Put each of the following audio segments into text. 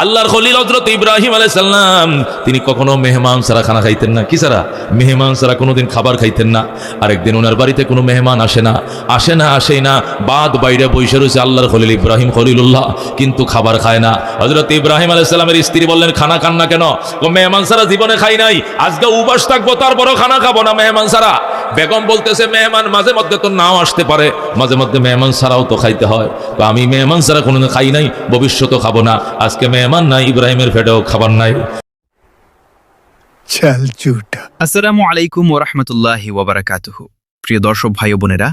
আল্লাহর খলিল হযরত ইব্রাহিম আলাইহিস সালাম তিনি কখনো মেহমান ছাড়া খানা খাইতেন না। কি ছাড়া? মেহমান ছাড়া কোনোদিন খাবার খাইতেন না। আরেকদিন ওনার বাড়িতে কোনো মেহমান আসেই না, বাদ বাইরে বসে রয়েছে আল্লাহর খলিল ইব্রাহিম খলিলুল্লাহ, কিন্তু খাবার খায় না। হযরত ইব্রাহিম আলাইহিস সালামের স্ত্রী বললেন, খানা খান না কেন? মেহমান ছাড়া জীবনে খাই নাই, আজকে উপাস থাকবো, তারপরও খানা খাবো না মেহমান ছাড়া। বেগম বলতেছে, মেহমান মাঝে মধ্যে তো নাও আসতে পারে, মাঝে মধ্যে মেহমান ছাড়াও তো খাইতে হয়, তো আমি মেহমান ছাড়া কোনোদিন খাই নাই, ভবিষ্যতেও খাবো না। আজকে মেহমান নাই, ইব্রাহিমের পেটেও খাবার নাই। আসসালামু আলাইকুম ওয়া রাহমাতুল্লাহি ওয়া বারাকাতুহু। প্রিয় দর্শক ভাই ও বোনেরা,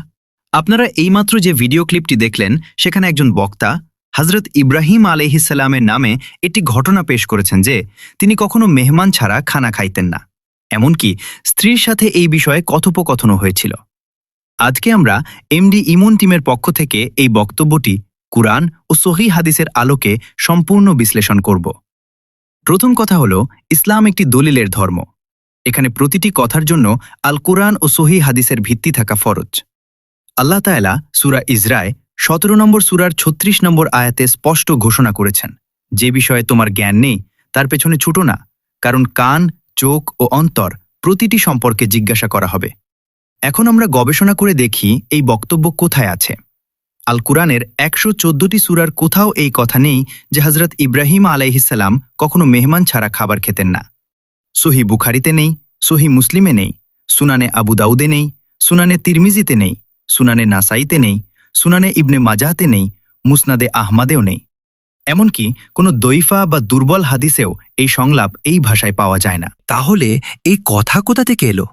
আপনারা এইমাত্র যে ভিডিও ক্লিপটি দেখলেন, সেখানে একজন বক্তা হযরত ইব্রাহিম আলাইহিস সালামের নামে একটি ঘটনা পেশ করেছেন যে তিনি কখনো মেহমান ছাড়া খানা খাইতেন না, এমনকি স্ত্রীর সাথে এই বিষয়ে কথোপকথনও হয়েছিল। আজকে আমরা এমডি ইমন টিমের পক্ষ থেকে এই বক্তব্যটি কুরআন ও সহিহ হাদিসের আলোকে সম্পূর্ণ বিশ্লেষণ করব। প্রথম কথা হলো, ইসলাম একটি দলিলের ধর্ম। এখানে প্রতিটি কথার জন্য আল কুরআন ও সহিহ হাদিসের ভিত্তি থাকা ফরজ। আল্লাহ তাআলা সূরা ইসরায় 17 নম্বর সূরার 36 নম্বর আয়াতে স্পষ্ট ঘোষণা করেছেন, যে বিষয়ে তোমার জ্ঞান নেই তার পেছনে ছুটো না, কারণ কান, চোখ ও অন্তর প্রতিটি সম্পর্কে জিজ্ঞাসা করা হবে। এখন আমরা গবেষণা করে দেখি এই বক্তব্য কোথায় আছে। আল কুরআনের 114টি সূরার কোথাও এই কথা নেই যে হযরত ইব্রাহিম আলাইহিস সালাম কখনো মেহমান ছাড়া খাবার খেতেন না। সহিহ বুখারীতে নেই, সহিহ মুসলিমে নেই, সুনানে আবু দাউদে নেই, সুনানে তিরমিজিতে নেই, সুনানে নাসাইতে নেই, সুনানে ইবনে মাজাহতে নেই, মুসনাদে আহমদেও নেই। এমনকি কোনো দইফা বা দুর্বল হাদিসেও এই সংলাপ এই ভাষায় পাওয়া যায় না। তাহলে এই কথা কোথা থেকে এলো?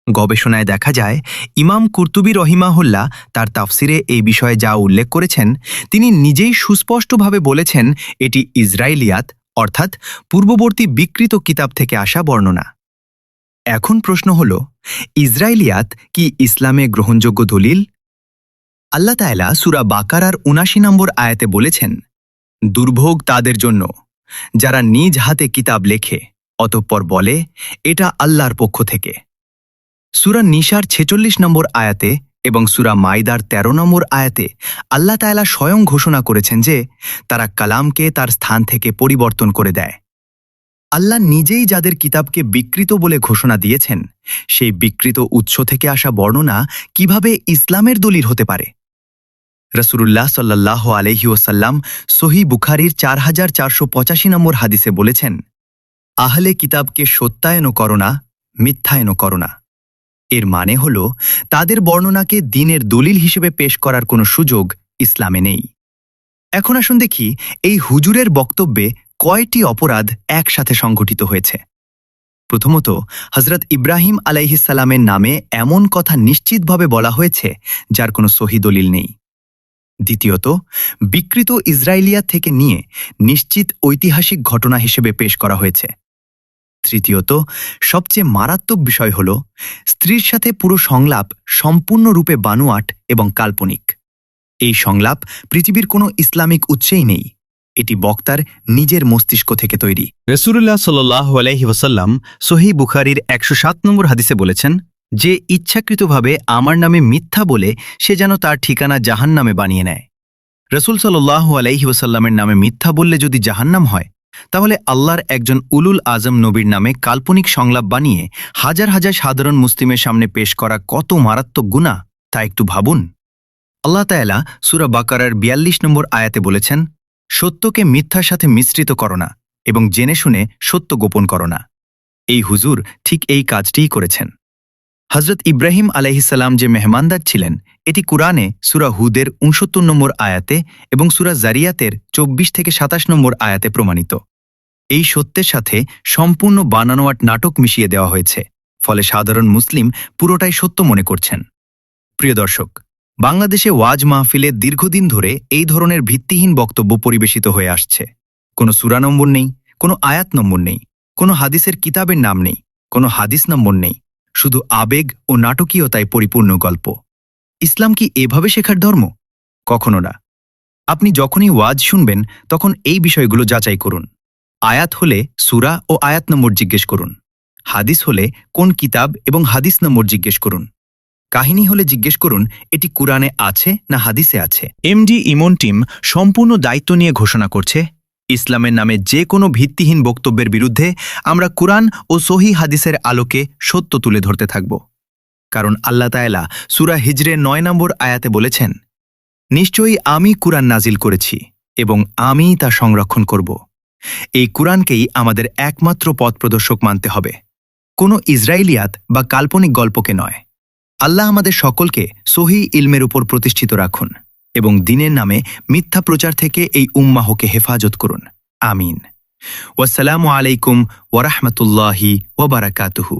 গবেষণায় দেখা যায়, ইমাম কুরতুবী রহিমাহুল্লাহ তার তাফসিরে এই বিষয়ে যা উল্লেখ করেছেন, তিনি নিজেই সুস্পষ্টভাবে বলেছেন এটি ইসরাইলিয়াত অর্থাৎ পূর্ববর্তী বিকৃত কিতাব থেকে আসা বর্ণনা। এখন প্রশ্ন হল, ইসরাইলিয়াত কি ইসলামে গ্রহণযোগ্য দলিল? আল্লাহ তাআলা সূরা বাকারার ৭৯ নম্বর আয়াতে বলেছেন, দুর্ভোগ তাদের জন্য যারা নিজ হাতে কিতাব লেখে অতঃপর বলে এটা আল্লাহর পক্ষ থেকে। সূরা নিসার ৪৬ নম্বর আয়াতে এবং সূরা মাইদার ১৩ নম্বর আয়াতে আল্লাহ তাআলা স্বয়ং ঘোষণা করেছেন যে তারা কালামকে তার স্থান থেকে পরিবর্তন করে দেয়। আল্লাহ নিজেই যাদের কিতাবকে বিকৃত বলে ঘোষণা দিয়েছেন, সেই বিকৃত উৎস থেকে আসা বর্ণনা কিভাবে ইসলামের দলিল হতে পারে? রাসূলুল্লাহ সাল্লাল্লাহু আলাইহি ওয়াসাল্লাম সহিহ বুখারীর ৪৪৮৫ নম্বর হাদিসে বলেছেন, আহলে কিতাবকে সত্যায়নও করো না, মিথ্যায়নও করো না। এর মানে হল, তাদের বর্ণনাকে দ্বীনের দলিল হিসেবে পেশ করার কোনো সুযোগ ইসলামে নেই। এখন আসুন দেখি এই হুজুরের বক্তব্যে কয়টি অপরাধ একসাথে সংঘটিত হয়েছে। প্রথমত, হযরত ইব্রাহিম আলাইহিস সালামের নামে এমন কথা নিশ্চিতভাবে বলা হয়েছে যার কোনো সহিহ দলিল নেই। দ্বিতীয়ত, বিকৃত ইসরাইলিয়াত থেকে নিয়ে নিশ্চিত ঐতিহাসিক ঘটনা হিসেবে পেশ করা হয়েছে। তৃতীয়ত, সবচেয়ে মারাত্মক বিষয় হল, স্ত্রীর সাথে পুরো সংলাপ সম্পূর্ণরূপে বানোয়াট এবং কাল্পনিক। এই সংলাপ পৃথিবীর কোনো ইসলামিক উৎসেই নেই, এটি বক্তার নিজের মস্তিষ্ক থেকে তৈরি। রাসূলুল্লাহ সাল্লাল্লাহু আলাইহি ওয়াসাল্লাম সহিহ বুখারীর ১০৭ নম্বর হাদিসে বলেছেন, যে ইচ্ছাকৃতভাবে আমার নামে মিথ্যা বলে সে যেন তার ঠিকানা জাহান্নামে বানিয়ে নেয়। রাসূল সাল্লাল্লাহু আলাইহি ওয়াসাল্লামের নামে মিথ্যা বললে যদি জাহান্নাম হয়, তাহলে আল্লাহর একজন উলুল আজম নবীর নামে কাল্পনিক সংলাপ বানিয়ে হাজার হাজার সাধারণ মুসলিমের সামনে পেশ করা কত মারাত্মক গুনাহ তা একটু ভাবুন। আল্লাহ তাআলা সূরা বাকারার ৪২ নম্বর আয়াতে বলেছেন, সত্যকে মিথ্যার সাথে মিশ্রিত করো না এবং জেনে শুনে সত্য গোপন করো না। এই হুজুর ঠিক এই কাজটিই করেছেন। হযরত ইব্রাহিম আলাইহিস সালাম যে মেহমানদার ছিলেন, এটি কুরআনে সূরা হুদের ৬৯ নম্বর আয়াতে এবং সূরা জারিয়াতের ২৪ থেকে ২৭ নম্বর আয়াতে প্রমাণিত। এই সত্যের সাথে সম্পূর্ণ বানানোয়াট নাটক মিশিয়ে দেওয়া হয়েছে, ফলে সাধারণ মুসলিম পুরোটাই সত্য মনে করছেন। প্রিয় দর্শক, বাংলাদেশে ওয়াজ মাহফিলে দীর্ঘদিন ধরে এই ধরনের ভিত্তিহীন বক্তব্য পরিবেশিত হয়ে আসছে। কোনো সূরা নম্বর নেই, কোনো আয়াত নম্বর নেই, কোনো হাদিসের কিতাবের নাম নেই, কোনো হাদিস নম্বর নেই, শুধু আবেগ ও নাটকীয়তায় পরিপূর্ণ গল্প। ইসলাম কি এভাবে শেখার ধর্ম? কখনো না। আপনি যখনই ওয়াজ শুনবেন তখন এই বিষয়গুলো যাচাই করুন। আয়াত হলে সূরা ও আয়াত নম্বর জিজ্ঞেস করুন। হাদিস হলে কোন কিতাব এবং হাদিস নম্বর জিজ্ঞেস করুন। কাহিনী হলে জিজ্ঞেস করুন এটি কুরআনে আছে না হাদিসে আছে। এমডি ইমন টিম সম্পূর্ণ দায়িত্ব নিয়ে ঘোষণা করছে, ইসলামের নামে যে কোনো ভিত্তিহীন বক্তব্যের বিরুদ্ধে আমরা কুরআন ও সহি হাদিসের আলোকে সত্য তুলে ধরতে থাকব। কারণ আল্লাহ তাআলা সূরা হিজরের 9 নম্বর আয়াতে বলেছেন, নিশ্চয়ই আমি কুরআন নাজিল করেছি এবং আমি তা সংরক্ষণ করব। এই কুরআনকেই আমাদের একমাত্র পথ প্রদর্শক মানতে হবে, কোনো ইসরায়েলিয়াত বা কাল্পনিক গল্পকে নয়। আল্লাহ আমাদের সকলকে সহি ইলমের উপর প্রতিষ্ঠিত রাখুন এবং দ্বীনের নামে মিথ্যা প্রচার থেকে এই উম্মাহকে হেফাজত করুন। আমিন। ওয়াসসালামু আলাইকুম ওয়া রাহমাতুল্লাহি ওয়া বারাকাতুহু।